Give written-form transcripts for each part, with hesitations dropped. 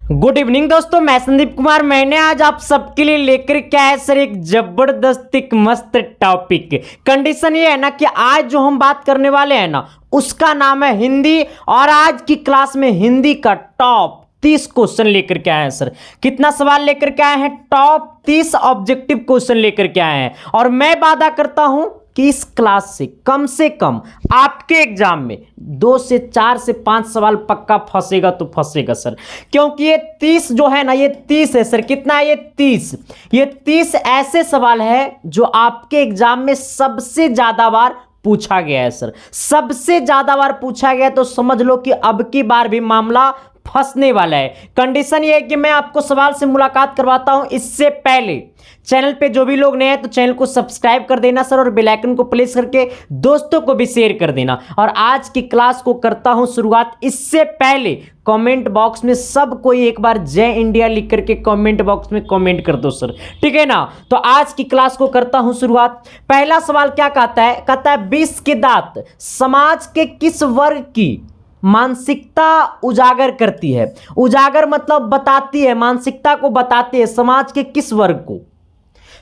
Good evening दोस्तों, मैं संदीप कुमार। मैंने आज आप सबके लिए लेकर क्या है सर, एक जबरदस्त एक मस्त टॉपिक। कंडीशन ये है ना कि आज जो हम बात करने वाले हैं ना उसका नाम है हिंदी, और आज की क्लास में हिंदी का टॉप 30 क्वेश्चन लेकर के आए हैं सर। कितना सवाल लेकर के आए हैं? टॉप 30 ऑब्जेक्टिव क्वेश्चन लेकर के आए हैं। और मैं वादा करता हूं कि इस क्लास से कम आपके एग्जाम में 2 से 4 से 5 सवाल पक्का फंसेगा तो फंसेगा सर, क्योंकि ये 30 जो है ना, ये 30 है सर। कितना है ये? 30। ये 30 ऐसे सवाल है जो आपके एग्जाम में सबसे ज्यादा बार पूछा गया है सर। सबसे ज्यादा बार पूछा गया, तो समझ लो कि अब की बार भी मामला फंसने वाला है। कंडीशन ये है कि मैं आपको सवाल से मुलाकात करवाता हूं। इससे पहले चैनल पे जो भी लोग नए हैं तो चैनल को सब्सक्राइब कर देना सर, और बेल आइकन को प्रेस करके दोस्तों को भी शेयर कर देना। और आज की क्लास को करता हूं शुरुआत। इससे पहले कमेंट बॉक्स में सब कोई एक बार जय इंडिया लिख करके कमेंट बॉक्स में कमेंट कर दो सर, ठीक है ना। तो आज की क्लास को करता हूं शुरुआत। पहला सवाल क्या कहता है? कहता है 20 के दांत समाज के किस वर्ग की मानसिकता उजागर करती है? उजागर मतलब बताती है, मानसिकता को बताती है, समाज के किस वर्ग को।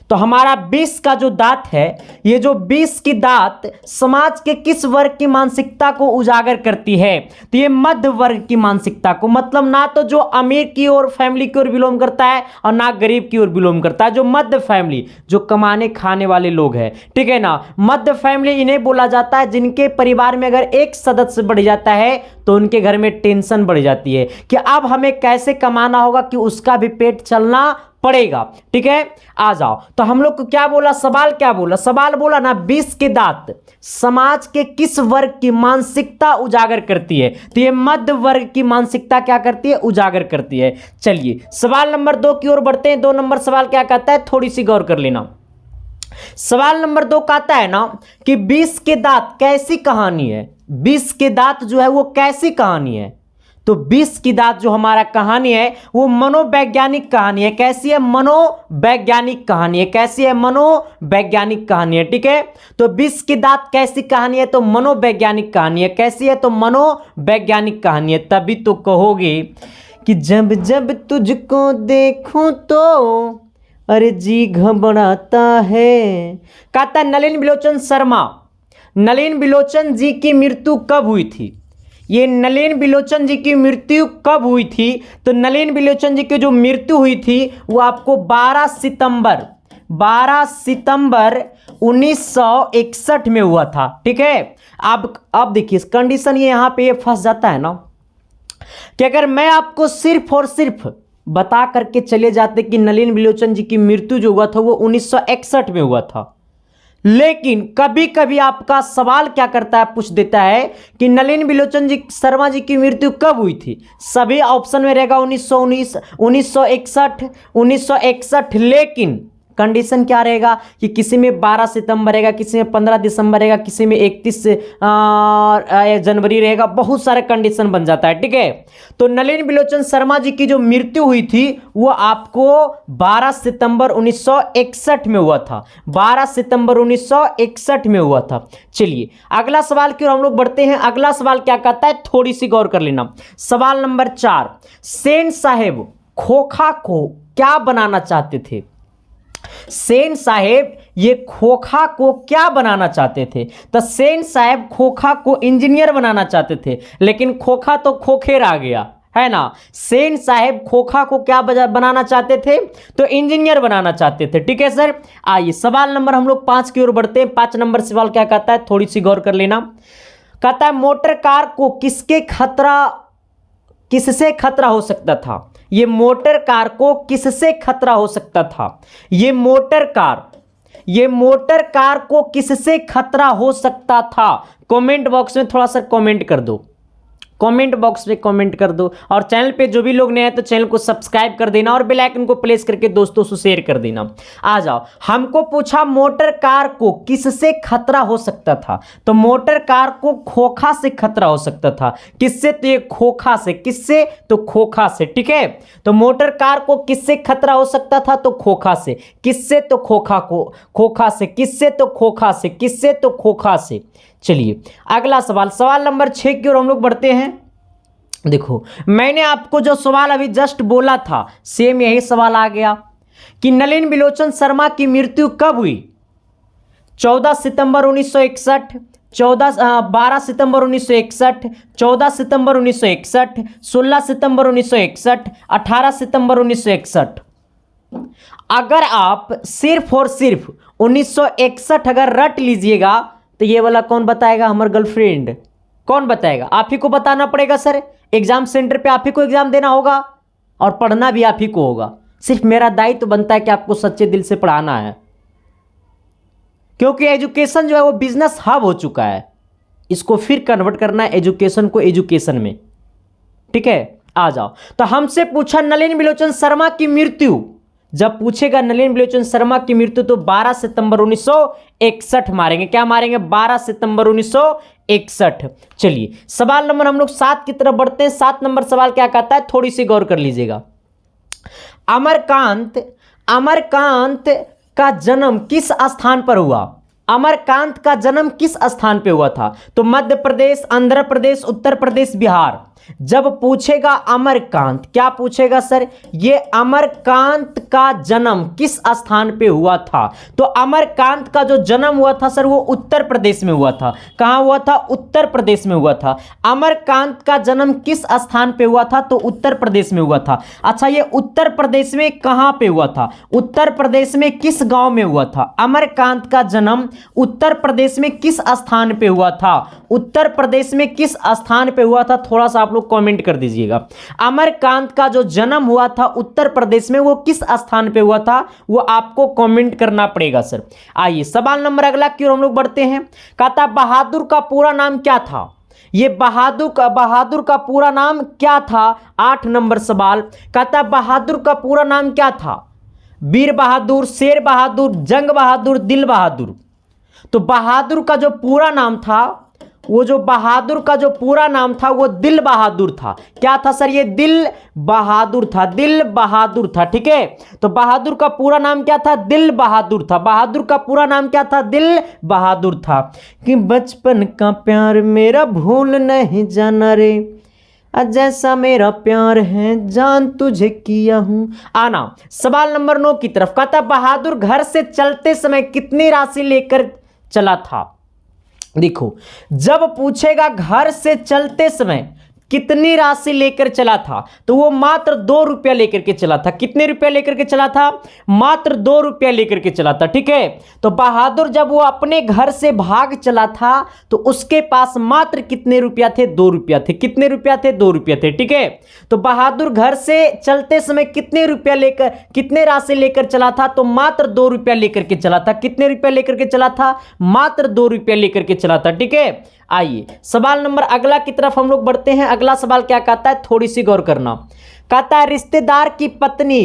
तो हमारा 20 का जो दांत है, ये जो 20 की दांत समाज के किस वर्ग की मानसिकता को उजागर करती है? तो ये मध्य वर्ग की मानसिकता को, मतलब ना तो जो अमीर की ओर फैमिली की ओर बिलोंग करता है और ना गरीब की ओर बिलोंग करता है। जो मध्य फैमिली, जो कमाने खाने वाले लोग हैं, ठीक है ना। मध्य फैमिली इन्हें बोला जाता है जिनके परिवार में अगर एक सदस्य बढ़ जाता है तो उनके घर में टेंशन बढ़ जाती है कि अब हमें कैसे कमाना होगा कि उसका भी पेट चलना पड़ेगा, ठीक है। आ जाओ, तो हम लोग को क्या बोला? सवाल क्या बोला? सवाल बोला ना 20 के दांत समाज के किस वर्ग की मानसिकता उजागर करती है? तो ये मध्य वर्ग की मानसिकता क्या करती है? उजागर करती है। चलिए सवाल नंबर 2 की ओर बढ़ते हैं। 2 नंबर सवाल क्या कहता है, थोड़ी सी गौर कर लेना। सवाल नंबर 2 कहता है ना कि 20 के दांत कैसी कहानी है? 20 के दांत जो है वो कैसी कहानी है? तो 20 की दांत जो हमारा कहानी है वो मनोवैज्ञानिक कहानी है। कैसी है? मनोवैज्ञानिक कहानी है। कैसी है? मनोवैज्ञानिक कहानी है, ठीक है। तो 20 की दांत कैसी कहानी है? तो मनोवैज्ञानिक कहानी है। कैसी है? तो मनोवैज्ञानिक कहानी है। तभी तो कहोगे कि जब जब तुझको देखूं तो अरे जी घबराता है। कहता नलिन बिलोचन शर्मा। नलिन बिलोचन जी की मृत्यु कब हुई थी? ये नलिन बिलोचन जी की मृत्यु कब हुई थी? तो नलिन बिलोचन जी की जो मृत्यु हुई थी वो आपको 12 सितंबर 1961 में हुआ था, ठीक है। अब देखिए कंडीशन ये यहां पे फंस जाता है ना कि अगर मैं आपको सिर्फ और सिर्फ बता करके चले जाते कि नलिन बिलोचन जी की मृत्यु जो हुआ था वो 1961 में हुआ था, लेकिन कभी कभी आपका सवाल क्या करता है, पूछ देता है कि नलिन बिलोचन जी शर्मा जी की मृत्यु कब हुई थी। सभी ऑप्शन में रहेगा 1919, 1961, 1961, लेकिन कंडीशन क्या रहेगा कि किसी में 12 सितंबर रहेगा, किसी में 15 दिसंबर रहेगा, किसी में 31 जनवरी रहेगा। बहुत सारे कंडीशन बन जाता है, ठीक है। तो नलिन बिलोचन शर्मा जी की जो मृत्यु हुई थी वो आपको 12 सितंबर 1961 में हुआ था। 12 सितंबर 1961 में हुआ था। चलिए अगला सवाल की ओर हम लोग बढ़ते हैं। अगला सवाल क्या कहता है, थोड़ी सी गौर कर लेना। सवाल नंबर 4, सेन साहेब खोखा को क्या बनाना चाहते थे? सेन साहेब ये खोखा को क्या बनाना चाहते थे? तो सेन साहेब खोखा को इंजीनियर बनाना चाहते थे, लेकिन खोखा तो खोखेर आ गया है ना। सेन साहेब खोखा को क्या बनाना चाहते थे? तो इंजीनियर बनाना चाहते थे, ठीक है सर। आइए सवाल नंबर हम लोग 5 की ओर बढ़ते हैं। 5 नंबर सवाल क्या कहता है, थोड़ी सी गौर कर लेना। कहता है मोटर कार को किससे खतरा हो सकता था? ये मोटर कार को किससे खतरा हो सकता था? ये मोटर कार को किससे खतरा हो सकता था? कमेंट बॉक्स में थोड़ा सा कमेंट कर दो, कमेंट बॉक्स में कमेंट कर दो। और चैनल पे जो भी लोग नए हैं तो चैनल को सब्सक्राइब कर देना और बेल आइकन को प्रेस करके दोस्तों से शेयर कर देना। आ जाओ, हमको पूछा मोटर कार को किससे खतरा हो सकता था? तो मोटर कार को खोखा से खतरा हो सकता था। किससे? तो ये खोखा से। किससे? तो खोखा से, ठीक है। तो मोटर कार को किससे खतरा हो सकता था? तो खोखा से। किससे? तो खोखा से। किससे? तो खोखा से। किससे? तो खोखा से। चलिए अगला सवाल, सवाल नंबर 6 की ओर हम लोग बढ़ते हैं। देखो मैंने आपको जो सवाल अभी जस्ट बोला था सेम यही सवाल आ गया कि नलिन बिलोचन शर्मा की मृत्यु कब हुई? 14 सितंबर 1961, 12 सितंबर 1961, 14 सितंबर 1961, 16 सितंबर 1961, 18 सितंबर 1961। अगर आप सिर्फ और सिर्फ 1961 अगर रट लीजिएगा तो ये वाला कौन बताएगा? हमारा गर्लफ्रेंड। कौन बताएगा? आप ही को बताना पड़ेगा सर। एग्जाम सेंटर पे आप ही को एग्जाम देना होगा और पढ़ना भी आप ही को होगा। सिर्फ मेरा दायित्व तो बनता है कि आपको सच्चे दिल से पढ़ाना है, क्योंकि एजुकेशन जो है वो बिजनेस हब हो चुका है। इसको फिर कन्वर्ट करना है एजुकेशन को एजुकेशन में। ठीक है, आ जाओ। तो हमसे पूछा नलिन बिलोचन शर्मा की मृत्यु। जब पूछेगा नलिन बिलोचन शर्मा की मृत्यु तो 12 सितंबर 1961 मारेंगे। क्या मारेंगे? 12 सितंबर 1961। चलिए सवाल नंबर हम लोग 7 की तरफ बढ़ते हैं। 7 नंबर सवाल क्या कहता है, थोड़ी सी गौर कर लीजिएगा। अमरकांत का जन्म किस स्थान पर हुआ? अमरकांत का जन्म किस स्थान पे हुआ था? तो मध्य प्रदेश, आंध्र प्रदेश, उत्तर प्रदेश, बिहार। जब पूछेगा अमरकांत, क्या पूछेगा सर? ये अमरकांत का जन्म किस स्थान पे हुआ था? तो अमरकांत का जो जन्म हुआ था सर वो उत्तर प्रदेश में हुआ था। कहां हुआ था? उत्तर प्रदेश में हुआ था। अमरकांत का जन्म किस स्थान पे हुआ था? तो उत्तर प्रदेश में हुआ था। अच्छा, ये उत्तर प्रदेश में कहां पे हुआ था? उत्तर प्रदेश में किस गांव में हुआ था? अमरकांत का जन्म उत्तर प्रदेश में किस स्थान पे हुआ था? उत्तर प्रदेश में किस स्थान पे हुआ था? थोड़ा सा आप लोग कमेंट कर दीजिएगा। अमरकांत का जो जन्म हुआ था उत्तर प्रदेश में, वो किस स्थान पे हुआ था? वो आपको कमेंट करना पड़ेगा सर। आइए सवाल नंबर अगला की ओर हम लोग बढ़ते हैं। कहता बहादुर का पूरा नाम क्या था? ये बहादुर का पूरा नाम क्या था? 8 नंबर सवाल। कहता बहादुर का पूरा नाम क्या था? वीर बहादुर, शेर बहादुर, जंग बहादुर, दिल बहादुर। तो बहादुर का जो पूरा नाम था, वो जो बहादुर का जो पूरा नाम था वो दिल बहादुर था। क्या था सर? ये दिल बहादुर था, दिल बहादुर था। ठीक है, तो बहादुर का पूरा नाम क्या था? दिल बहादुर था। बहादुर का पूरा नाम क्या था? दिल बहादुर था। कि बचपन का प्यार मेरा भूल नहीं जाना रे, जैसा मेरा प्यार है जान तुझे किया हूं। आना सवाल नंबर 9 की तरफ। कहता बहादुर घर से चलते समय कितनी राशि लेकर चला था? देखो जब पूछेगा घर से चलते समय कितनी राशि लेकर चला था, तो वो मात्र 2 रुपया लेकर के चला था। कितने रुपया लेकर के चला था? मात्र 2 रुपया लेकर के चला था। ठीक है, तो बहादुर जब वो अपने घर से भाग चला था तो उसके पास मात्र कितने रुपया थे? 2 रुपया थे। कितने रुपया थे? 2 रुपया थे। ठीक है, तो बहादुर घर से चलते समय कितने राशि लेकर चला था? तो मात्र 2 रुपया लेकर के चला था। कितने रुपया लेकर के चला था? मात्र 2 रुपया लेकर के चला था। ठीक है, आइए सवाल नंबर अगला की तरफ हम लोग बढ़ते हैं। अगला सवाल क्या कहता है, थोड़ी सी गौर करना। कहता है रिश्तेदार की पत्नी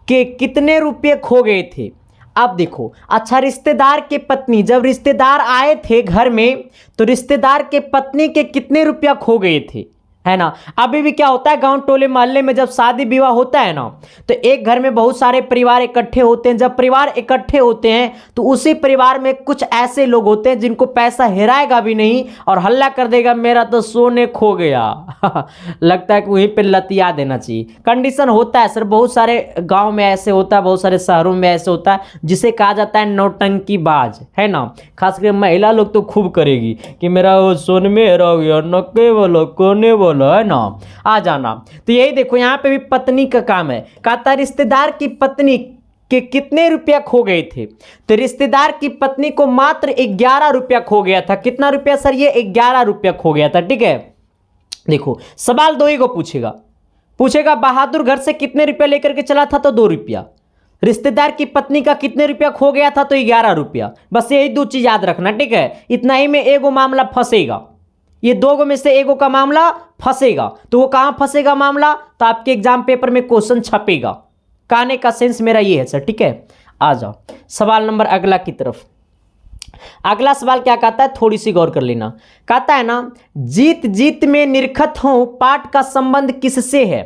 के कितने रुपये खो गए थे? अब देखो, अच्छा रिश्तेदार के पत्नी, जब रिश्तेदार आए थे घर में तो रिश्तेदार के पत्नी के कितने रुपया खो गए थे, है ना। अभी भी क्या होता है गांव टोले मोहल्ले में जब शादी विवाह होता है ना, तो एक घर में बहुत सारे परिवार इकट्ठे होते हैं। जब परिवार इकट्ठे होते हैं तो उसी परिवार में कुछ ऐसे लोग होते हैं जिनको पैसा हेराएगा भी नहीं और हल्ला कर देगा मेरा तो सोने खो गया लगता है कि वहीं पे लतिया देना चाहिए। कंडीशन होता है सर, बहुत सारे गांव में ऐसे होता है, बहुत सारे शहरों में ऐसे होता है, जिसे कहा जाता है नौटंकीबाज, है ना। खासकर महिला लोग तो खूब करेगी कि मेरा वो सोने में हेरा गया, नके बोलो कोने बोलो, है ना। आ जाना, तो यही देखो यहाँ पे भी पत्नी का काम है। कहता रिश्तेदार की पत्नी के कितने रुपया खो गए थे? तो रिश्तेदार की पत्नी को मात्र 11 रुपया खो गया था। कितना रुपया सर? ये 11 रुपया खो गया था। ठीक है, देखो सवाल 2 ही को पूछेगा बहादुर घर से कितने रुपया लेकर के चला था? तो 2 रुपया। रिश्तेदार की पत्नी का कितने रुपया खो गया था? तो 11 रुपया। बस यही 2 चीज याद रखना। ठीक है, इतना ही में एगो मामला फंसेगा, ये 2 में से एगो का मामला फंसेगा। तो वो कहां फंसेगा मामला? तो आपके एग्जाम पेपर में क्वेश्चन छपेगा। कहने का सेंस मेरा ये है सर। ठीक है, आ जाओ सवाल नंबर अगला की तरफ। अगला सवाल क्या कहता है, थोड़ी सी गौर कर लेना। कहता है ना जीत जीत में निरखत हूं पाठ का संबंध किससे है?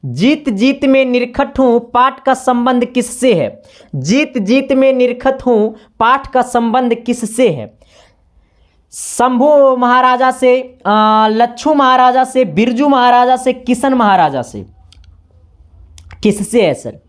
जीत जीत में निरखत हूं पाठ का संबंध किससे है? जीत जीत में निरखत हूं पाठ का संबंध किससे है? शंभू महाराजा से, लच्छू महाराजा से, बिरजू महाराजा से, किशन महाराजा से, किससे है सर?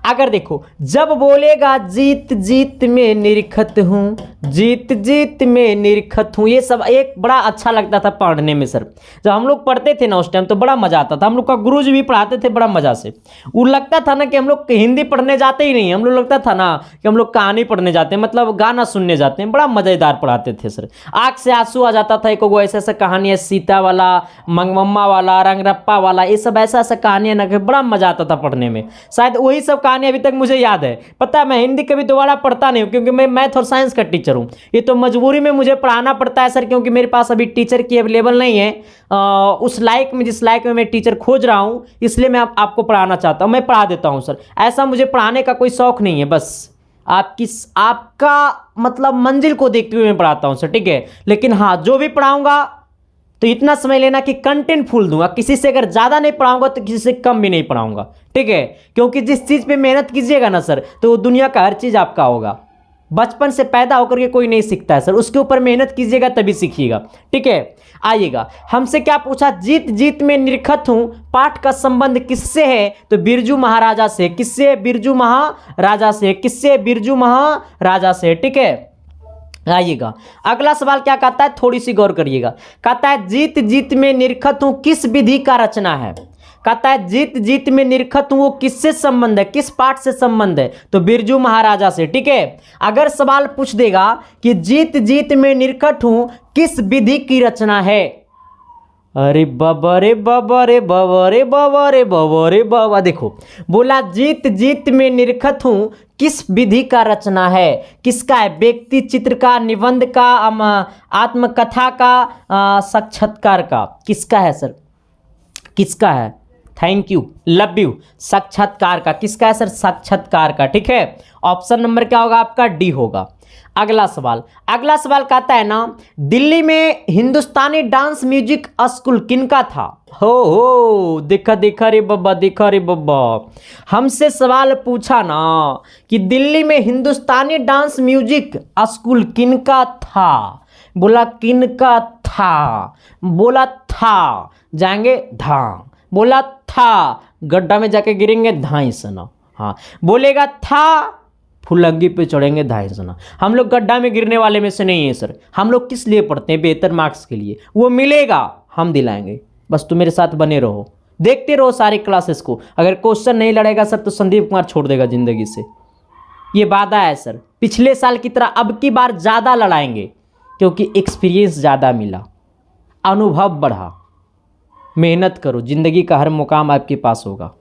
अगर देखो, जब बोलेगा जीत जीत में निरखत हूँ, जीत जीत में निरखत हूँ, ये सब एक बड़ा अच्छा लगता था पढ़ने में सर। जब हम लोग पढ़ते थे ना उस टाइम तो बड़ा मजा आता था। हम लोग का गुरुजी भी पढ़ाते थे बड़ा मजा से। वो लगता था ना कि हम लोग हिंदी पढ़ने जाते ही नहीं, हम लोग लगता था ना कि हम लोग कहानी पढ़ने जाते हैं, मतलब गाना सुनने जाते हैं। बड़ा मज़ेदार पढ़ाते थे सर। आँख से आंसू आ जाता था। एक वो ऐसा ऐसा कहानी है, सीता वाला, मंगमम्मा वाला, रंगरप्पा वाला, ये सब ऐसा ऐसा कहानियाँ ना, बड़ा मजा आता था पढ़ने में। शायद वही सब कहानी अभी तक मुझे याद है। पता है, मैं हिंदी कभी दोबारा पढ़ता नहीं हूँ क्योंकि मैं मैथ और साइंस का टीचर हूँ। ये तो मजबूरी में मुझे पढ़ाना पड़ता है सर, क्योंकि मेरे पास अभी टीचर की अवेलेबल नहीं है उस लायक में, जिस लायक में मैं टीचर खोज रहा हूँ, इसलिए मैं आपको पढ़ाना चाहता हूँ। मैं पढ़ा देता हूँ सर, ऐसा मुझे पढ़ाने का कोई शौक नहीं है, बस आपका मतलब मंजिल को देखते हुए मैं पढ़ाता हूँ सर, ठीक है। लेकिन हाँ, जो भी पढ़ाऊँगा तो इतना समझ लेना कि कंटेंट फुल दूंगा। किसी से अगर ज़्यादा नहीं पढ़ाऊंगा तो किसी से कम भी नहीं पढ़ाऊंगा, ठीक है। क्योंकि जिस चीज़ पे मेहनत कीजिएगा ना सर, तो वो दुनिया का हर चीज़ आपका होगा। बचपन से पैदा होकर के कोई नहीं सीखता है सर, उसके ऊपर मेहनत कीजिएगा तभी सीखिएगा, ठीक है। आइएगा, हमसे क्या पूछा? जीत जीत में निरखत हूँ, पाठ का संबंध किससे है? तो बिरजू महाराजा से। किससे? बिरजू महाराजा से। किससे? बिरजू महाराजा से, ठीक है। आइएगा, अगला सवाल क्या कहता है, थोड़ी सी गौर करिएगा। कहता है जीत जीत में निरखत हूं किस विधि का रचना है? कहता है जीत जीत में निरखत हूं, वो किससे संबंध है, किस पाठ से संबंध है? तो बिरजू महाराजा से, ठीक है। अगर सवाल पूछ देगा कि जीत जीत में निरखत हूं किस विधि की रचना है, अरे बाबा रे बाबा रे बाबा रे बाबा रे बाबा रे बाबा, देखो बोला जीत जीत में निरखत हूं किस विधि का रचना है? किसका है? व्यक्ति चित्र का, निबंध का, आत्मकथा का, साक्षात्कार का? किसका है सर? किसका है? Thank you, love you. साक्षात्कार का। किसका है सर? साक्षात्कार का, ठीक है। ऑप्शन नंबर क्या होगा आपका? डी होगा। अगला सवाल, अगला सवाल कहता है ना, दिल्ली में हिंदुस्तानी डांस म्यूजिक स्कूल किनका था? हो देखा देखा रे बब्बा, देखा रे बब्बा, हमसे सवाल पूछा ना कि दिल्ली में हिंदुस्तानी डांस म्यूजिक स्कूल किनका था। बोला किनका था, बोला था जाएंगे धाम, बोला था गड्ढा में जाके गिरेंगे धाई सना। हाँ, बोलेगा था फुलंगी पे चढ़ेंगे धाई सना। हम लोग गड्ढा में गिरने वाले में से नहीं है सर। हम लोग किस लिए पढ़ते हैं? बेहतर मार्क्स के लिए। वो मिलेगा, हम दिलाएंगे, बस तुम मेरे साथ बने रहो, देखते रहो सारी क्लासेस को। अगर क्वेश्चन नहीं लड़ेगा सर तो संदीप कुमार छोड़ देगा जिंदगी से, ये वादा है सर। पिछले साल की तरह अब की बार ज़्यादा लड़ाएंगे, क्योंकि एक्सपीरियंस ज़्यादा मिला, अनुभव बढ़ा। मेहनत करो, जिंदगी का हर मुकाम आपके पास होगा।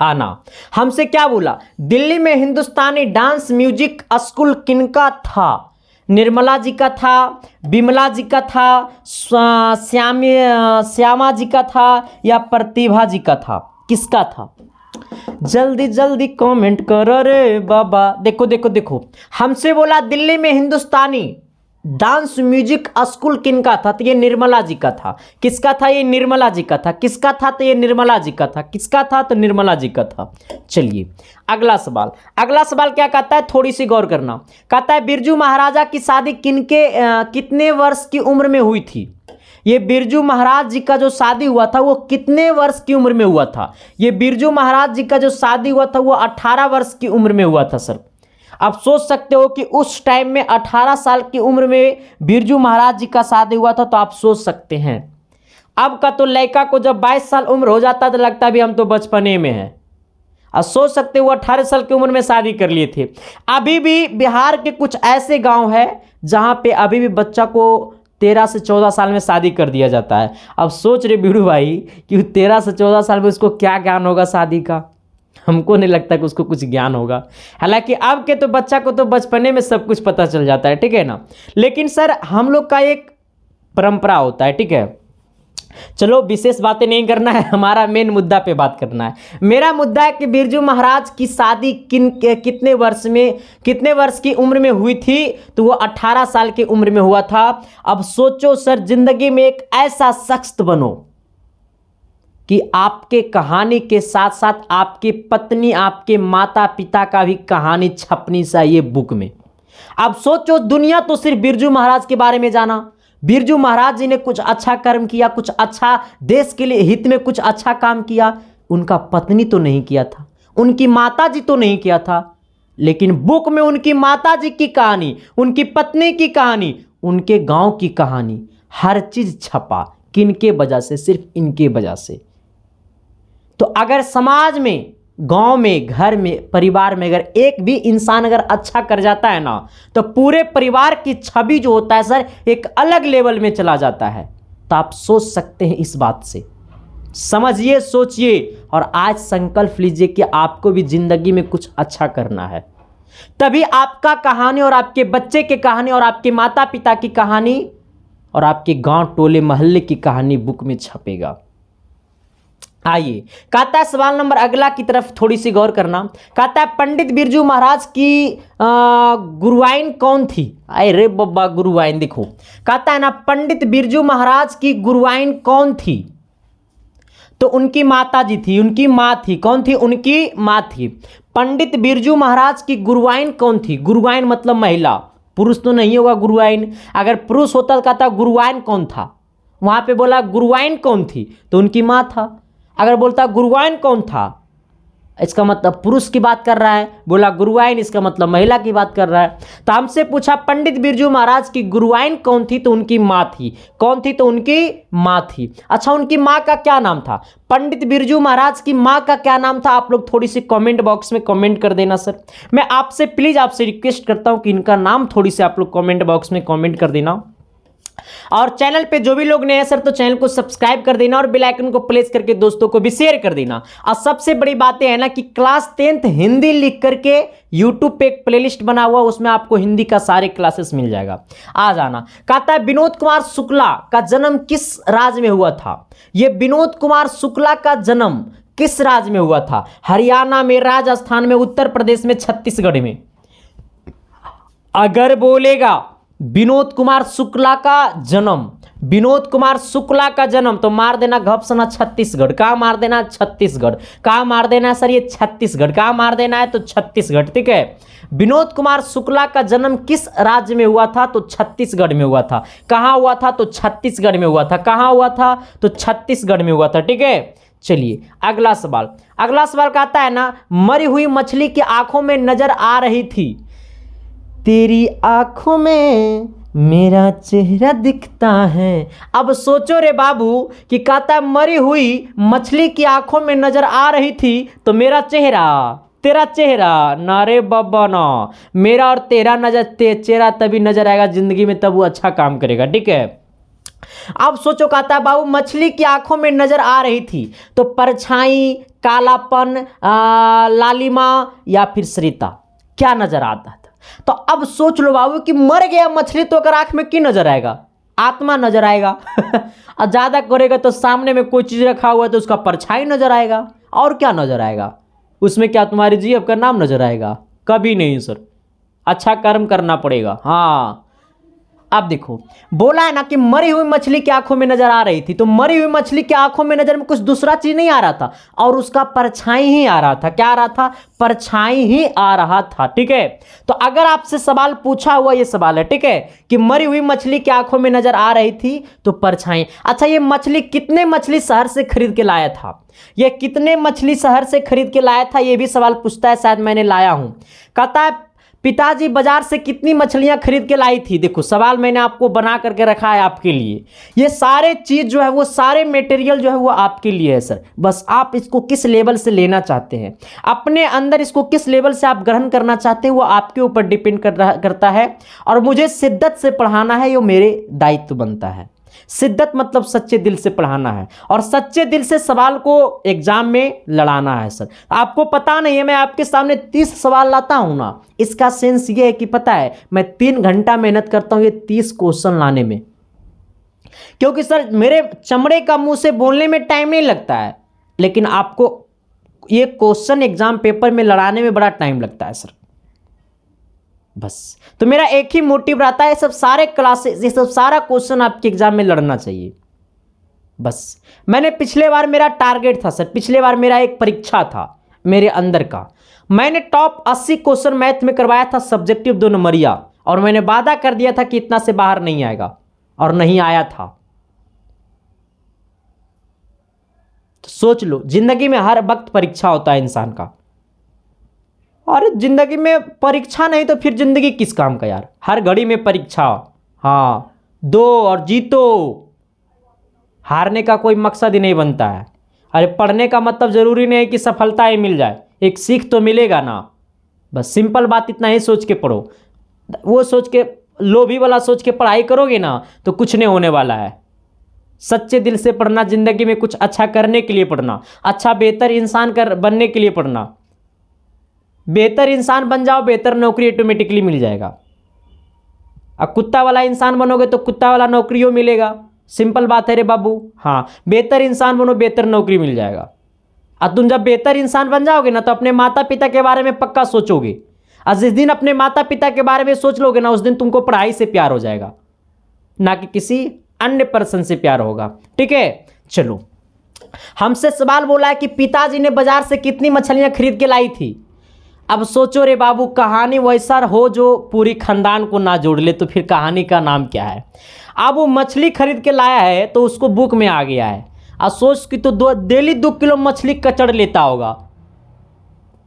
आना, हमसे क्या बोला? दिल्ली में हिंदुस्तानी डांस म्यूजिक स्कूल किनका था? निर्मला जी का था, विमला जी का था, श्यामा जी का था, या प्रतिभा जी का था? किसका था? जल्दी जल्दी कमेंट करो रे बाबा। देखो देखो देखो, हमसे बोला दिल्ली में हिंदुस्तानी डांस म्यूजिक स्कूल किनका था? तो ये निर्मला जी का था। किसका था? ये निर्मला जी का था। किसका था? तो ये निर्मला जी का था। किसका था? तो निर्मला जी का था। चलिए अगला सवाल, अगला सवाल क्या कहता है, थोड़ी सी गौर करना। कहता है बिरजू महाराजा की शादी कितने वर्ष की उम्र में हुई थी? ये बिरजू महाराज जी का जो शादी हुआ था वो कितने वर्ष की उम्र में हुआ था? ये बिरजू महाराज जी का जो शादी हुआ था वो 18 वर्ष की उम्र में हुआ था सर। आप सोच सकते हो कि उस टाइम में 18 साल की उम्र में बिरजू महाराज जी का शादी हुआ था, तो आप सोच सकते हैं। अब का तो लड़का को जब 22 साल उम्र हो जाता तो लगता भी हम तो बचपने में हैं। आप सोच सकते हो 18 साल की उम्र में शादी कर लिए थे। अभी भी बिहार के कुछ ऐसे गांव है जहां पे अभी भी बच्चा को 13 से 14 साल में शादी कर दिया जाता है। अब सोच रहे बीड़ू भाई कि 13 से 14 साल में उसको क्या ज्ञान होगा शादी का? हमको नहीं लगता कि उसको कुछ ज्ञान होगा। हालांकि अब के तो बच्चा को तो बचपने में सब कुछ पता चल जाता है, ठीक है ना। लेकिन सर हम लोग का एक परंपरा होता है, ठीक है। चलो विशेष बातें नहीं करना है, हमारा मेन मुद्दा पे बात करना है। मेरा मुद्दा है कि बिरजू महाराज की शादी कितने वर्ष की उम्र में हुई थी? तो वो 18 साल की उम्र में हुआ था। अब सोचो सर, जिंदगी में एक ऐसा शख्स बनो कि आपके कहानी के साथ साथ आपकी पत्नी, आपके माता पिता का भी कहानी छपनी चाहिए बुक में। अब सोचो, दुनिया तो सिर्फ बिरजू महाराज के बारे में जाना, बिरजू महाराज जी ने कुछ अच्छा कर्म किया, कुछ अच्छा देश के लिए हित में कुछ अच्छा काम किया, उनका पत्नी तो नहीं किया था, उनकी माता जी तो नहीं किया था, लेकिन बुक में उनकी माता जी की कहानी, उनकी पत्नी की कहानी, उनके गांव की कहानी, हर चीज छपा। किनके वजह से? सिर्फ इनके वजह से। तो अगर समाज में, गांव में, घर में, परिवार में अगर एक भी इंसान अगर अच्छा कर जाता है ना, तो पूरे परिवार की छवि जो होता है सर एक अलग लेवल में चला जाता है। तो आप सोच सकते हैं इस बात से, समझिए, सोचिए और आज संकल्प लीजिए कि आपको भी जिंदगी में कुछ अच्छा करना है। तभी आपका कहानी और आपके बच्चे की कहानी और आपके माता पिता की कहानी और आपके गांव टोले मोहल्ले की कहानी बुक में छपेगा। आइए, कहता है सवाल नंबर अगला की तरफ थोड़ी सी गौर करना। कहता है पंडित बिरजू महाराज की गुरुआइन कौन थी? अरे बब्बा, गुरुआइन देखो, कहता है ना पंडित बिरजू महाराज की गुरुआइन कौन थी? तो उनकी माता जी थी, उनकी माँ थी। कौन थी? उनकी माँ थी। पंडित बिरजू महाराज की गुरुआइन कौन थी? गुरुआइन मतलब महिला, पुरुष तो नहीं होगा गुरुआइन। अगर पुरुष होता तो कहता गुरुआइन कौन था, वहां पे बोला गुरुआइन कौन थी तो उनकी माँ था। अगर बोलता गुरुआइन कौन था, इसका मतलब पुरुष की बात कर रहा है, बोला गुरुआइन, इसका मतलब महिला की बात कर रहा है। तो हमसे पूछा पंडित बिरजू महाराज की गुरुआइन कौन थी? तो उनकी माँ थी। कौन थी? तो उनकी माँ थी। अच्छा, उनकी माँ का क्या नाम था? पंडित बिरजू महाराज की माँ का क्या नाम था? आप लोग थोड़ी सी कमेंट बॉक्स में कमेंट कर देना सर। मैं आपसे प्लीज आपसे रिक्वेस्ट करता हूं कि इनका नाम थोड़ी सी आप लोग कमेंट बॉक्स में कमेंट कर देना। और चैनल पे जो भी लोग नए हैं सर, तो चैनल को सब्सक्राइब कर देना और बेल आइकन को प्रेस करके दोस्तों को भी शेयर कर देना। और सबसे बड़ी बात है ना कि क्लास 10th हिंदी लिख करके यूट्यूब पे एक प्लेलिस्ट बना हुआ, उसमें आपको हिंदी का सारे क्लासेस मिल जाएगा, आ जाना। कहता है विनोद कुमार शुक्ला का जन्म किस राज्य में हुआ था? ये विनोद कुमार शुक्ला का जन्म किस राज्य में हुआ था? हरियाणा में, राजस्थान में, उत्तर प्रदेश में, छत्तीसगढ़ में। अगर बोलेगा विनोद कुमार शुक्ला का जन्म, विनोद कुमार शुक्ला का जन्म, तो मार देना घपसना छत्तीसगढ़। कहाँ मार देना? छत्तीसगढ़। कहाँ मार देना है सर? ये छत्तीसगढ़। कहाँ मार देना है? तो छत्तीसगढ़। ठीक है, विनोद कुमार शुक्ला का जन्म किस राज्य में हुआ था? तो छत्तीसगढ़ में हुआ था। कहाँ हुआ था? तो छत्तीसगढ़ में हुआ था। कहाँ हुआ था? तो छत्तीसगढ़ में हुआ था। ठीक है, चलिए अगला सवाल। अगला सवाल कहता है ना, मरी हुई मछली की आंखों में नजर आ रही थी, तेरी आंखों में मेरा चेहरा दिखता है। अब सोचो रे बाबू कि कहता है मरी हुई मछली की आंखों में नजर आ रही थी तो मेरा चेहरा, तेरा चेहरा ना रे बाबा ना, मेरा और तेरा नजर चेहरा तभी नजर आएगा जिंदगी में, तब वो अच्छा काम करेगा। ठीक है, अब सोचो, कहता है बाबू मछली की आंखों में नजर आ रही थी तो परछाई, कालापन, लालिमा या फिर सरिता, क्या नजर आता था? तो अब सोच लो बाबू कि मर गया मछली तो अगर आंख में की नजर आएगा? आत्मा नजर आएगा। और ज्यादा करेगा तो सामने में कोई चीज रखा हुआ है तो उसका परछाई नजर आएगा। और क्या नजर आएगा उसमें? क्या तुम्हारी जीभ का नाम नजर आएगा? कभी नहीं सर, अच्छा कर्म करना पड़ेगा। हाँ, अब देखो, बोला है ना कि मरी हुई मछली की आंखों में नजर आ रही थी, तो मरी हुई मछली की आंखों में नजर में कुछ दूसरा चीज नहीं आ रहा था और उसका परछाई ही आ रहा था। क्या आ रहा था? परछाई ही आ रहा था। ठीक है, तो अगर आपसे सवाल पूछा हुआ, ये सवाल है, ठीक है, कि मरी हुई मछली की आंखों में नजर आ रही थी तो परछाई। अच्छा, ये मछली कितने मछली शहर से खरीद के लाया था? ये कितने मछली शहर से खरीद के लाया था, ये भी सवाल पूछता है, शायद मैंने लाया हूं। कहता है पिताजी बाजार से कितनी मछलियां खरीद के लाई थी? देखो, सवाल मैंने आपको बना करके रखा है आपके लिए। ये सारे चीज जो है, वो सारे मटेरियल जो है वो आपके लिए है सर। बस आप इसको किस लेवल से लेना चाहते हैं, अपने अंदर इसको किस लेवल से आप ग्रहण करना चाहते हैं, वो आपके ऊपर डिपेंड करता है। और मुझे शिद्दत से पढ़ाना है, ये मेरे दायित्व बनता है। शिद्दत मतलब सच्चे दिल से पढ़ाना है और सच्चे दिल से सवाल को एग्जाम में लड़ाना है सर। आपको पता नहीं है, मैं आपके सामने 30 सवाल लाता हूं ना, इसका सेंस ये है कि पता है मैं 3 घंटा मेहनत करता हूं ये 30 क्वेश्चन लाने में, क्योंकि सर मेरे चमड़े का मुंह से बोलने में टाइम नहीं लगता है, लेकिन आपको ये क्वेश्चन एग्जाम पेपर में लड़ाने में बड़ा टाइम लगता है सर। बस, तो मेरा एक ही मोटिव रहता है, सब सारे क्लासेस, ये सब सारा क्वेश्चन आपके एग्जाम में लड़ना चाहिए। बस, मैंने पिछले बार मेरा टारगेट था सर, पिछले बार मेरा एक परीक्षा था मेरे अंदर का, मैंने टॉप 80 क्वेश्चन मैथ में करवाया था, सब्जेक्टिव 2 नंबरिया, और मैंने वादा कर दिया था कि इतना से बाहर नहीं आएगा, और नहीं आया था। तो सोच लो, जिंदगी में हर वक्त परीक्षा होता है इंसान का। और जिंदगी में परीक्षा नहीं तो फिर जिंदगी किस काम का यार। हर घड़ी में परीक्षा। हाँ, दो और जीतो। हारने का कोई मकसद ही नहीं बनता है। अरे पढ़ने का मतलब जरूरी नहीं है कि सफलता ही मिल जाए, एक सीख तो मिलेगा ना। बस सिंपल बात इतना ही सोच के पढ़ो। वो सोच के, लोभी वाला सोच के पढ़ाई करोगे ना तो कुछ नहीं होने वाला है। सच्चे दिल से पढ़ना, जिंदगी में कुछ अच्छा करने के लिए पढ़ना, अच्छा बेहतर इंसान बनने के लिए पढ़ना। बेहतर इंसान बन जाओ, बेहतर नौकरी ऑटोमेटिकली मिल जाएगा। अब कुत्ता वाला इंसान बनोगे तो कुत्ता वाला नौकरियों मिलेगा। सिंपल बात है रे बाबू। हाँ, बेहतर इंसान बनो, बेहतर नौकरी मिल जाएगा। अब तुम जब बेहतर इंसान बन जाओगे ना तो अपने माता पिता के बारे में पक्का सोचोगे। और जिस दिन अपने माता पिता के बारे में सोच लोगे ना, उस दिन तुमको पढ़ाई से प्यार हो जाएगा, ना कि किसी अन्य पर्सन से प्यार होगा। ठीक है, चलो। हमसे सवाल बोला है कि पिताजी ने बाजार से कितनी मछलियां खरीद के लाई थी। अब सोचो रे बाबू, कहानी वैसा हो जो पूरी खानदान को ना जोड़ ले, तो फिर कहानी का नाम क्या है। अब वो मछली खरीद के लाया है तो उसको बुक में आ गया है। अब सोच कि तो डेली 2 किलो मछली कचड़ लेता होगा।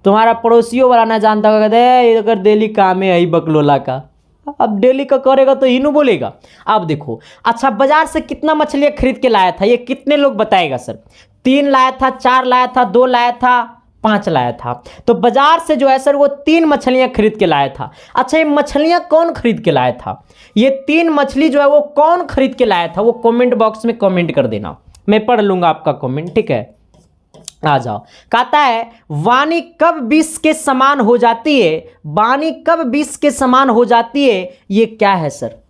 तुम्हारा पड़ोसियों वाला ना जानता होगा, दे अगर डेली काम है यही बकलोला का। अब डेली का करेगा तो इनू बोलेगा। अब देखो, अच्छा बाजार से कितना मछलियाँ खरीद के लाया था, ये कितने लोग बताएगा सर। 3 लाया था, 4 लाया था, 2 लाया था, 5 लाया था। तो बाजार से जो है सर वो 3 मछलियाँ खरीद के लाया था। अच्छा, ये मछलियाँ कौन खरीद के लाया था, ये 3 मछली जो है वो कौन खरीद के लाया था, वो कमेंट बॉक्स में कमेंट कर देना, मैं पढ़ लूंगा आपका कमेंट। ठीक है, आ जाओ। कहता है वाणी कब विष के समान हो जाती है, वाणी कब विष के समान हो जाती है, ये क्या है सर।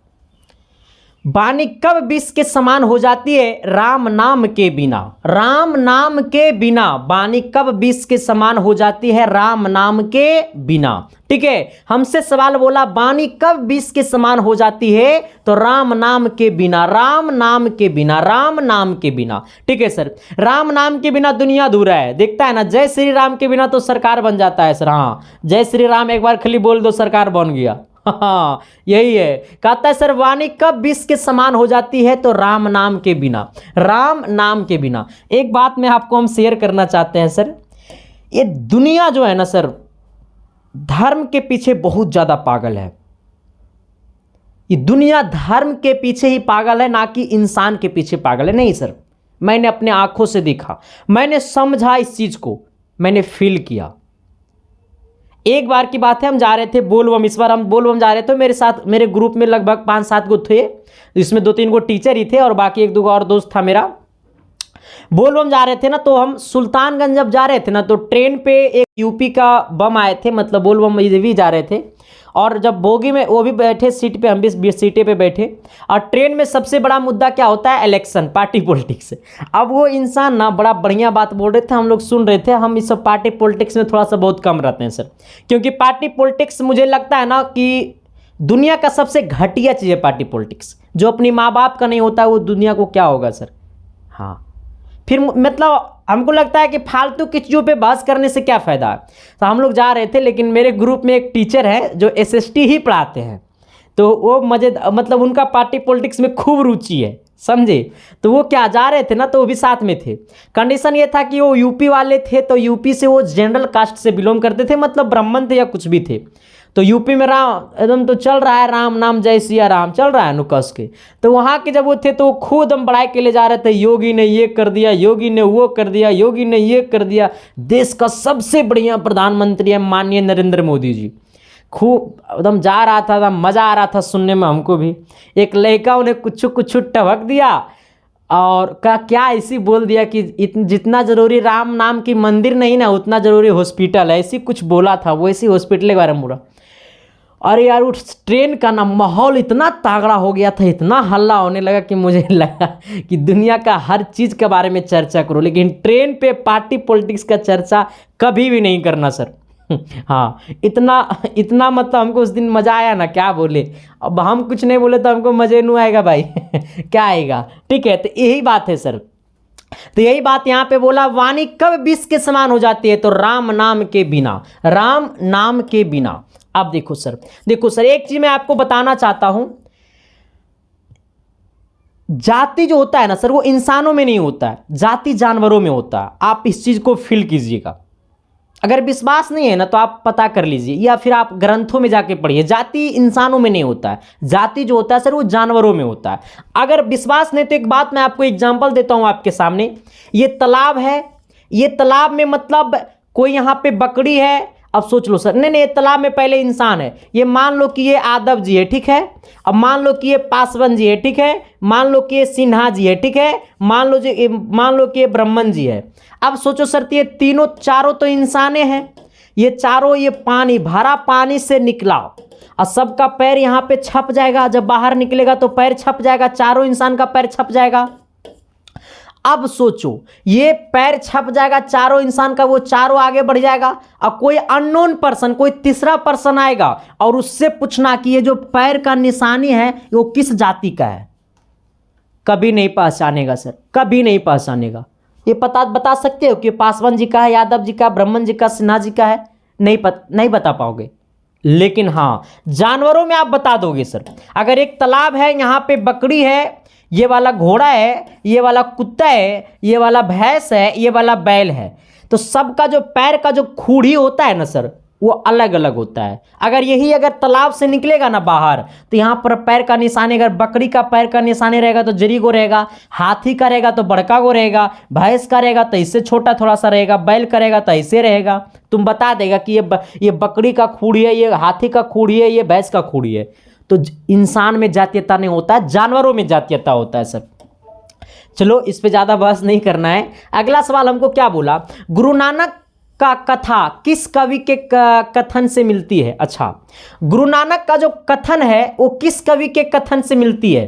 वाणी कब विष के समान हो जाती है, राम नाम के बिना। राम नाम के बिना वाणी कब विष के समान हो जाती है, राम नाम के बिना। ठीक है, हमसे सवाल बोला वाणी कब विष के समान हो जाती है, तो राम नाम के बिना, राम नाम के बिना, राम नाम के बिना। ठीक है सर, राम नाम के बिना दुनिया अधूरा है। देखता है ना, जय श्री राम के बिना तो सरकार बन जाता है सर। हाँ, जय श्री राम एक बार खाली बोल दो, सरकार बन गया। हाँ, यही है। कहता है सर वाणी कब विष के समान हो जाती है, तो राम नाम के बिना, राम नाम के बिना। एक बात मैं आपको हम शेयर करना चाहते हैं सर, ये दुनिया जो है ना सर, धर्म के पीछे बहुत ज्यादा पागल है। ये दुनिया धर्म के पीछे ही पागल है, ना कि इंसान के पीछे पागल है। नहीं सर, मैंने अपने आंखों से देखा, मैंने समझा इस चीज को, मैंने फील किया। एक बार की बात है, हम जा रहे थे बोलबम, इस बार हम बोलबम जा रहे थे। मेरे साथ, मेरे ग्रुप में लगभग 5-7 गो थे, इसमें 2-3 गो टीचर ही थे और बाकी 1-2 गो और दोस्त था मेरा। बोलबम जा रहे थे ना, तो हम सुल्तानगंज जब जा रहे थे ना, तो ट्रेन पे एक यूपी का बम आए थे, मतलब बोलबम भी जा रहे थे। और जब बोगी में वो भी बैठे सीट पे, हम भी सीटें पे बैठे। और ट्रेन में सबसे बड़ा मुद्दा क्या होता है, इलेक्शन, पार्टी पॉलिटिक्स। अब वो इंसान ना बड़ा बढ़िया बात बोल रहे थे, हम लोग सुन रहे थे। हम इस सब पार्टी पॉलिटिक्स में थोड़ा सा बहुत कम रहते हैं सर, क्योंकि पार्टी पॉलिटिक्स मुझे लगता है ना कि दुनिया का सबसे घटिया चीज़ है पार्टी पॉलिटिक्स। जो अपनी माँ बाप का नहीं होता वो दुनिया को क्या होगा सर। हाँ, फिर मतलब हमको लगता है कि फालतू की चीज़ों पे बहस करने से क्या फ़ायदा है। तो हम लोग जा रहे थे, लेकिन मेरे ग्रुप में एक टीचर है जो एसएसटी ही पढ़ाते हैं, तो वो मतलब उनका पार्टी पॉलिटिक्स में खूब रुचि है, समझे। तो वो क्या जा रहे थे ना, तो वो भी साथ में थे। कंडीशन ये था कि वो यूपी वाले थे, तो यूपी से वो जनरल कास्ट से बिलोंग करते थे, मतलब ब्राह्मण थे या कुछ भी थे। तो यूपी में राम एकदम तो चल रहा है, राम नाम जय सिया राम चल रहा है नुकस के। तो वहाँ के जब वो थे तो खुद हम बढ़ाई के ले जा रहे थे, योगी ने ये कर दिया, योगी ने वो कर दिया, योगी ने ये कर दिया, देश का सबसे बढ़िया प्रधानमंत्री है माननीय नरेंद्र मोदी जी। खूब एकदम जा रहा था, मज़ा आ रहा था सुनने में हमको भी। एक लड़का उन्हें कुछ कुछ टभक दिया और क्या ऐसी बोल दिया कि जितना ज़रूरी राम नाम की मंदिर नहीं ना, उतना ज़रूरी हॉस्पिटल है, ऐसी कुछ बोला था वो, ऐसी हॉस्पिटल के बारे में बोला। अरे यार, उस ट्रेन का ना माहौल इतना तागड़ा हो गया था, इतना हल्ला होने लगा कि मुझे लगा कि दुनिया का हर चीज़ के बारे में चर्चा करो, लेकिन ट्रेन पे पार्टी पॉलिटिक्स का चर्चा कभी भी नहीं करना सर। हाँ, इतना मतलब हमको उस दिन मज़ा आया ना, क्या बोले। अब हम कुछ नहीं बोले तो हमको मज़े नहीं आएगा भाई। क्या आएगा। ठीक है, तो यही बात है सर। तो यही बात यहाँ पे बोला, वाणी कब विष के समान हो जाती है, तो राम नाम के बिना, राम नाम के बिना। अब देखो सर एक चीज मैं आपको बताना चाहता हूं, जाति जो होता है ना सर वो इंसानों में नहीं होता है, जाति जानवरों में होता है। आप इस चीज को फील कीजिएगा। अगर विश्वास नहीं है ना तो आप पता कर लीजिए या फिर आप ग्रंथों में जाके पढ़िए। जाति इंसानों में नहीं होता है, जाति जो होता है सर वो जानवरों में होता है। अगर विश्वास नहीं तो एक बात मैं आपको एग्जांपल देता हूं आपके सामने। ये तालाब है, ये तालाब में मतलब कोई यहाँ पे बकरी है। अब सोच लो सर, नहीं तालाब में पहले इंसान है। ये मान लो कि ये यादव जी है, ठीक है। अब मान लो कि ये पासवान जी है, ठीक है। मान लो कि ये सिन्हा जी है, ठीक है। मान लो कि ये ब्राह्मण जी है। अब सोचो सर, ये तीनों चारों तो इंसाने हैं। ये चारों ये पानी भरा पानी से निकला और सबका पैर यहाँ पे छप जाएगा। जब बाहर निकलेगा तो पैर छप जाएगा, चारों इंसान का पैर छप जाएगा। अब सोचो, ये पैर छप जाएगा चारों इंसान का, वो चारों आगे बढ़ जाएगा और कोई अननोन पर्सन, कोई तीसरा पर्सन आएगा और उससे पूछना कि ये जो पैर का निशानी है वो किस जाति का है। कभी नहीं पहचानेगा सर, कभी नहीं पहचानेगा। ये बता सकते हो कि पासवान जी का है, यादव जी का, ब्राह्मण जी का, सिन्हा जी का है? नहीं बता पाओगे। लेकिन हाँ, जानवरों में आप बता दोगे सर। अगर एक तालाब है, यहाँ पे बकरी है, ये वाला घोड़ा है, ये वाला कुत्ता है, ये वाला भैंस है, ये वाला बैल है, तो सबका जो पैर का जो खूढ़ी होता है ना सर वो अलग अलग होता है। अगर तालाब से निकलेगा ना बाहर तो यहाँ पर पैर का निशानी, अगर बकरी का पैर का निशानी रहेगा तो जरी को रहेगा, हाथी का रहेगा तो बड़का को रहेगा, भैंस का रहेगा तो इससे छोटा थोड़ा सा रहेगा, बैल का रहेगा तो ऐसे रहेगा। तुम बता देगा कि ये बकरी का खूढ़ी है, ये हाथी का खूढ़ी है, ये भैंस का खूढ़ी है। तो इंसान में जातीयता नहीं होता है, जानवरों में जातीयता होता है सर। चलो इस पे ज्यादा बहस नहीं करना है। अगला सवाल हमको क्या बोला, गुरु नानक का कथा किस कवि के कथन से मिलती है? अच्छा, गुरु नानक का जो कथन है वो किस कवि के कथन से मिलती है?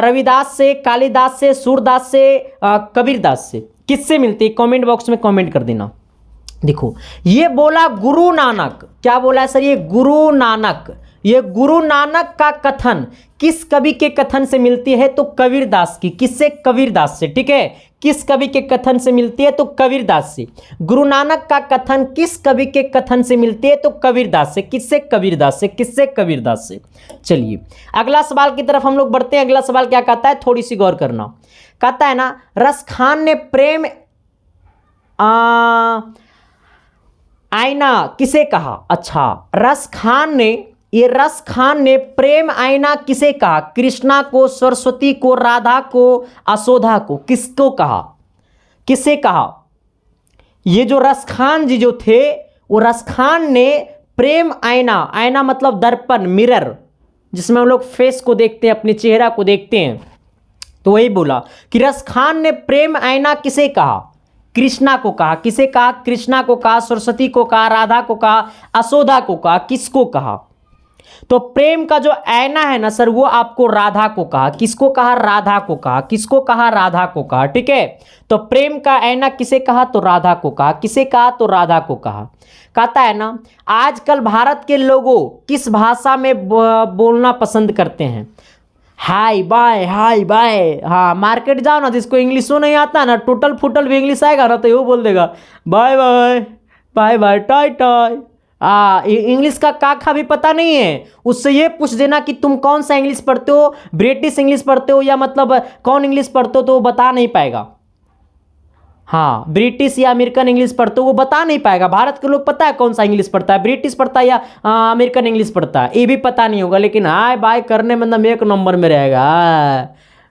रविदास से, कालिदास से, सूरदास से, कबीरदास से? किससे मिलती है? कमेंट बॉक्स में कमेंट कर देना। देखो, ये बोला गुरु नानक, क्या बोला है सर? ये गुरु नानक का कथन किस कवि के कथन से मिलती है? तो कबीरदास की। किससे? कबीरदास से, ठीक है। किस कवि के कथन से मिलती है? तो कबीरदास से। गुरु नानक का कथन किस कवि के कथन से मिलती है? तो कबीरदास से। किससे? कबीरदास से। किससे? कबीरदास से। चलिए अगला सवाल की तरफ हम लोग बढ़ते हैं। अगला सवाल क्या कहता है, थोड़ी सी गौर करना। कहता है ना, रसखान ने प्रेम आईना किसे कहा? अच्छा, रस खान ने प्रेम आईना किसे कहा? कृष्णा को, सरस्वती को, राधा को, यशोदा को? किसको कहा? किसे कहा? ये जो रस खान जी जो थे, वो रस खान ने प्रेम आईना मतलब दर्पण, मिरर, जिसमें हम लोग फेस को देखते हैं, अपने चेहरा को देखते हैं, तो वही बोला कि रस खान ने प्रेम आईना किसे कहा? कृष्णा को कहा। किसे कहा? कृष्णा को कहा, सरस्वती को कहा, राधा को कहा, यशोदा को कहा। किसको कहा? तो प्रेम का जो आईना है ना सर वो आपको राधा को कहा। किसको कहा? राधा को कहा। किसको कहा? राधा को कहा, ठीक है। तो प्रेम का आईना किसे कहा? तो राधा को कहा। किसे कहा? तो राधा को कहा। कहता है ना, आजकल भारत के लोगों किस भाषा में बोलना पसंद करते हैं? Hi bye, hi bye. हाँ, मार्केट जाओ ना, जिसको इंग्लिशो नहीं आता ना, टोटल फुटल भी इंग्लिश आएगा ना तो वो बोल देगा बाय बाय, बाय बाय, टाय टाय। इंग्लिश का काखा भी पता नहीं है, उससे ये पूछ देना कि तुम कौन सा इंग्लिश पढ़ते हो, ब्रिटिश इंग्लिश पढ़ते हो या मतलब कौन इंग्लिश पढ़ते हो, तो वो बता नहीं पाएगा। हाँ, ब्रिटिश या अमेरिकन इंग्लिश पढ़ते हो वो बता नहीं पाएगा। भारत के लोग पता है कौन सा इंग्लिश पढ़ता है, ब्रिटिश पढ़ता है या अमेरिकन इंग्लिश पढ़ता है, ये भी पता नहीं होगा। लेकिन हाय बाय करने मतलब एक नंबर में रहेगा।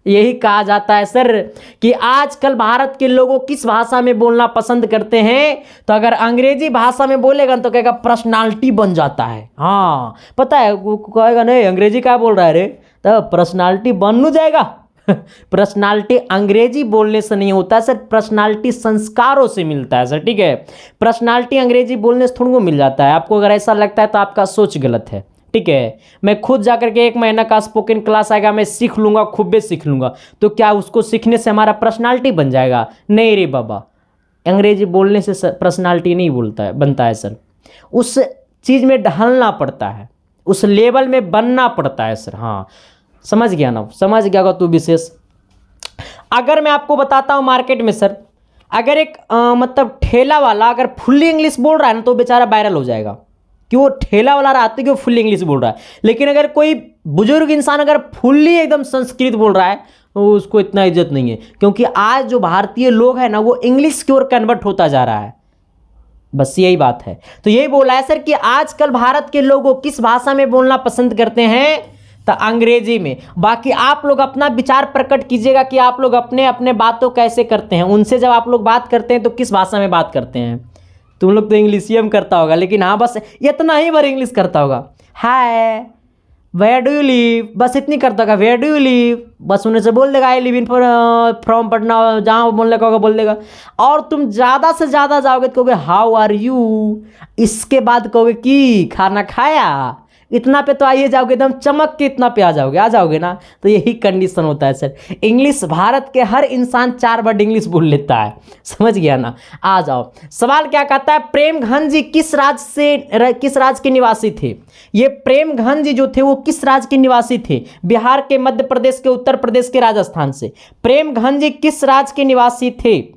यही कहा जाता है सर कि आजकल भारत के लोगों किस भाषा में बोलना पसंद करते हैं। तो अगर अंग्रेजी भाषा में बोलेगा तो कहेगा पर्सनालिटी बन जाता है। हाँ, पता है, वो कहेगा नहीं अंग्रेजी क्या बोल रहा है रे, तो पर्सनालिटी बन जाएगा। पर्सनालिटी अंग्रेजी बोलने से नहीं होता है सर, पर्सनालिटी संस्कारों से मिलता है सर, ठीक है। पर्सनालिटी अंग्रेजी बोलने से थोड़ा को मिल जाता है। आपको अगर ऐसा लगता है तो आपका सोच गलत है, ठीक है। मैं खुद जाकर के 1 महीना का स्पोकन क्लास आएगा, मैं सीख लूंगा, खूबे सीख लूंगा, तो क्या उसको सीखने से हमारा पर्सनालिटी बन जाएगा? नहीं रे बाबा, अंग्रेजी बोलने से पर्सनालिटी नहीं बनता है सर। उस चीज़ में ढलना पड़ता है, उस लेवल में बनना पड़ता है सर। हाँ, समझ गया ना? समझ गया होगा तू विशेष। अगर मैं आपको बताता हूँ मार्केट में सर, अगर एक मतलब ठेला वाला अगर फुल्ली इंग्लिश बोल रहा है ना तो बेचारा वायरल हो जाएगा। कि वो ठेला वाला रहा तो कि वो फुल्ली इंग्लिश बोल रहा है, लेकिन अगर कोई बुजुर्ग इंसान अगर फुल्ली एकदम संस्कृत बोल रहा है तो उसको इतना इज्जत नहीं है, क्योंकि आज जो भारतीय लोग हैं ना वो इंग्लिश की ओर कन्वर्ट होता जा रहा है। बस यही बात है। तो यही बोला है सर कि आजकल भारत के लोगों किस भाषा में बोलना पसंद करते हैं, तो अंग्रेजी में। बाकी आप लोग अपना विचार प्रकट कीजिएगा कि आप लोग अपने अपने बातों कैसे करते हैं, उनसे जब आप लोग बात करते हैं तो किस भाषा में बात करते हैं। तुम लोग तो इंग्लिशियम करता होगा, लेकिन हाँ बस इतना ही बार इंग्लिश करता होगा, हाय वेयर डू यू लिव, बस इतनी करता होगा, वेयर डू यू लिव, बस उन्हें से बोल देगा I live in from Patna, जहाँ बोलने का होगा बोल देगा। और तुम ज़्यादा से ज़्यादा जाओगे तो कहोगे हाउ आर यू, इसके बाद कहोगे कि खाना खाया, इतना पे तो आइए जाओगे, एकदम चमक के इतना पे आ जाओगे ना। तो यही कंडीशन होता है सर। इंग्लिश भारत के हर इंसान 4 वर्ड इंग्लिश बोल लेता है, समझ गया ना। आ जाओ, सवाल क्या कहता है, प्रेम घन जी किस राज्य के निवासी थे। ये प्रेम घन जी जो थे वो किस राज्य के निवासी थे, बिहार के, मध्य प्रदेश के, उत्तर प्रदेश के, राजस्थान से। प्रेम घन जी किस राज्य के निवासी थे,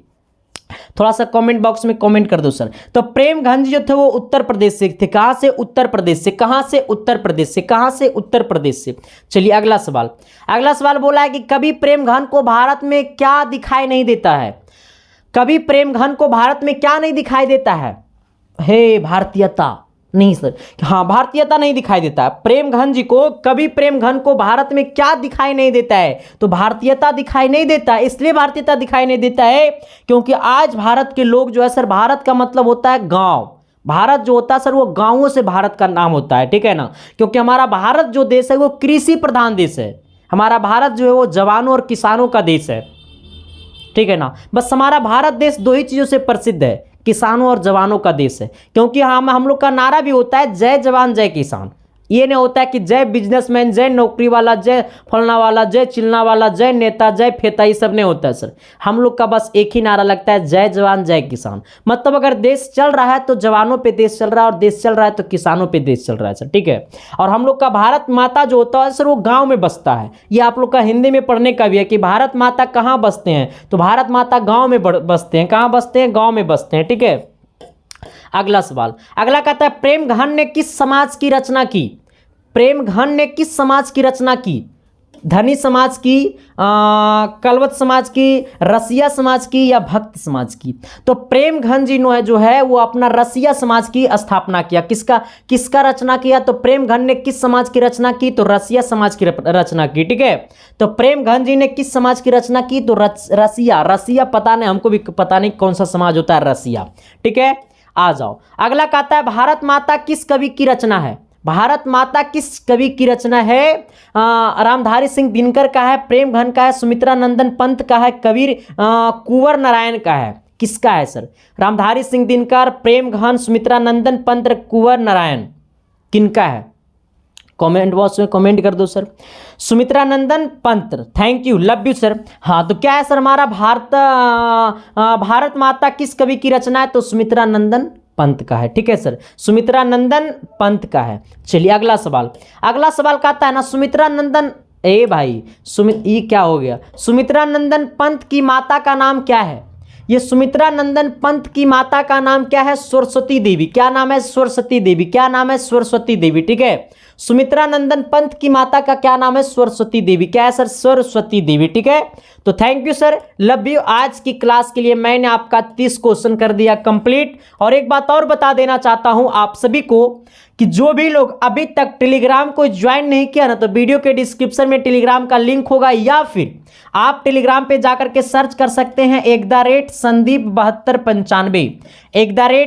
थोड़ा सा कमेंट बॉक्स में कमेंट कर दो सर। तो प्रेम घन जी जो थे वो उत्तर प्रदेश से थे। कहां से, उत्तर प्रदेश से। कहां से, उत्तर प्रदेश से। कहां से, उत्तर प्रदेश से। चलिए अगला सवाल बोला है कि कभी प्रेम घन को भारत में क्या दिखाई नहीं देता है। कभी प्रेम घन को भारत में क्या नहीं दिखाई देता है, हे भारतीयता नहीं सर, हाँ भारतीयता नहीं दिखाई देता। प्रेम घन जी को, कभी प्रेम घन को भारत में क्या दिखाई नहीं देता है, तो भारतीयता दिखाई नहीं देता है। इसलिए भारतीयता दिखाई नहीं देता है क्योंकि आज भारत के लोग जो है सर, भारत का मतलब होता है गांव। भारत जो होता है सर वो गांवों से भारत का नाम होता है, ठीक है ना। क्योंकि हमारा भारत जो देश है वो कृषि प्रधान देश है। हमारा भारत जो है वो जवानों और किसानों का देश है, ठीक है ना। बस हमारा भारत देश 2 ही चीज़ों से प्रसिद्ध है, किसानों और जवानों का देश है। क्योंकि हम लोग का नारा भी होता है जय जवान जय किसान। ये नहीं होता है कि जय बिजनेसमैन, जय नौकरी वाला, जय फलना वाला, जय चिलना वाला, जय नेता, जय फेता, ये सब नहीं होता है सर। हम लोग का बस एक ही नारा लगता है, जय जवान जय किसान। मतलब अगर देश चल रहा है तो जवानों पे देश चल रहा है, और देश चल रहा है तो किसानों पे देश चल रहा है सर, ठीक है। और हम लोग का भारत माता जो होता है सर वो गाँव में बसता है। ये आप लोग का हिंदी में पढ़ने का भी है कि भारत माता कहाँ बसते हैं, तो भारत माता गाँव में बसते हैं। कहाँ बसते हैं, गाँव में बसते हैं, ठीक है। अगला सवाल, अगला कहता है प्रेम घन ने किस समाज की रचना की। प्रेम घन ने किस समाज की रचना की, धनी समाज की, कलवत समाज की, रसिया समाज की, या भक्त समाज की। तो प्रेम घन जी ने जो है वो अपना रसिया समाज की स्थापना किया। किसका रचना किया, तो प्रेम घन ने किस समाज की रचना की, तो रसिया समाज की रचना की, ठीक है। तो प्रेम घन जी ने किस समाज की रचना की, तो रसिया पता नहीं, हमको भी पता नहीं कौन सा समाज होता है रसिया, ठीक है। आ जाओ, अगला कहता है भारत माता किस कवि की रचना है। भारत माता किस कवि की रचना है, रामधारी सिंह दिनकर का है, प्रेम घन का है, सुमित्रा नंदन पंत का है, कबीर कुंवर नारायण का है। किसका है सर, रामधारी सिंह दिनकर, प्रेम घन, सुमित्रा नंदन पंत, कुंवर नारायण, किनका है। कमेंट बॉक्स में कमेंट कर दो sir. Sumitra Nandan Pant, thank you, love you sir. हाँ तो क्या है सर हमारा भारत माता किस कवि की रचना है, तो सुमित्रा नंदन पंत का है, ठीक है सर, सुमित्रा नंदन पंत का है। चलिए अगला सवाल कहता है ना सुमित्रा नंदन, ए भाई ये क्या हो गया, सुमित्रा नंदन पंत की माता का नाम क्या है। ये सुमित्रा नंदन पंत की माता का नाम क्या है, सरस्वती देवी। क्या नाम है, सरस्वती देवी। क्या नाम है, सरस्वती देवी, ठीक है। सुमित्रा नंदन पंत की माता का क्या नाम है, सरस्वती देवी। क्या है सर, सरस्वती देवी, ठीक है। तो thank you sir, love you. आज की क्लास के लिए मैंने आपका 30 क्वेश्चन कर दिया कंप्लीट। और एक बात और बता देना चाहता हूं आप सभी को कि जो भी लोग अभी तक टेलीग्राम को ज्वाइन नहीं किया ना, तो वीडियो के डिस्क्रिप्शन में टेलीग्राम का लिंक होगा, या फिर आप टेलीग्राम पे जाकर के सर्च कर सकते हैं @संदीप7295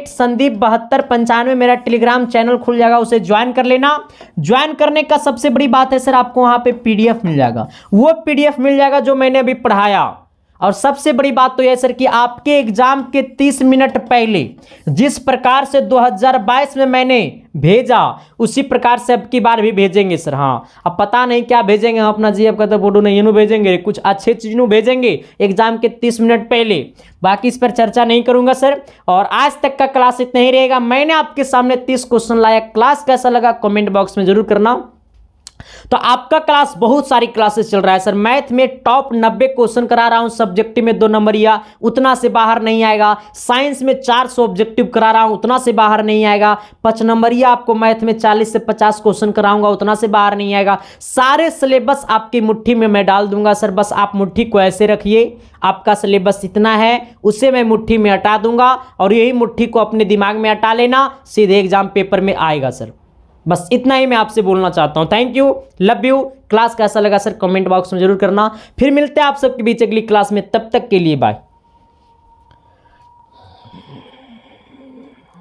@संदीप7295 मेरा टेलीग्राम चैनल खुल जाएगा, उसे ज्वाइन कर लेना। ज्वाइन करने का सबसे बड़ी बात है सर, आपको वहां पे PDF मिल जाएगा, वो PDF मिल जाएगा जो मैंने अभी पढ़ाया। और सबसे बड़ी बात तो यह सर कि आपके एग्जाम के 30 मिनट पहले जिस प्रकार से 2022 में मैंने भेजा उसी प्रकार से अब की बार भी भेजेंगे सर। हाँ अब पता नहीं क्या भेजेंगे, हम अपना जीएफ का तो फोटो नहीं भेजेंगे, कुछ अच्छे चीज़ भेजेंगे एग्जाम के 30 मिनट पहले। बाकी इस पर चर्चा नहीं करूंगा सर। और आज तक का क्लास इतना ही रहेगा। मैंने आपके सामने 30 क्वेश्चन लाया। क्लास कैसा लगा कमेंट बॉक्स में जरूर करना। तो आपका क्लास बहुत सारी क्लासेस चल रहा है सर। मैथ में टॉप 90 क्वेश्चन करा रहा हूं, सब्जेक्टिव में 2 नंबरिया, उतना से बाहर नहीं आएगा। साइंस में 400 ऑब्जेक्टिव करा रहा हूं, उतना से बाहर नहीं आएगा। 5 नंबरिया आपको मैथ में 40 से 50 क्वेश्चन कराऊंगा, उतना से बाहर नहीं आएगा। सारे सिलेबस आपकी मुट्ठी में मैं डाल दूंगा सर, बस आप मुट्ठी को ऐसे रखिए। आपका सिलेबस इतना है, उसे मैं मुट्ठी में हटा दूंगा और यही मुट्ठी को अपने दिमाग में हटा लेना, सीधे एग्जाम पेपर में आएगा सर। बस इतना ही मैं आपसे बोलना चाहता हूं। Thank you, love you. Class कैसा लगा सर कमेंट बॉक्स में जरूर करना। फिर मिलते हैं आप सबके बीच अगली क्लास में, तब तक के लिए बाय।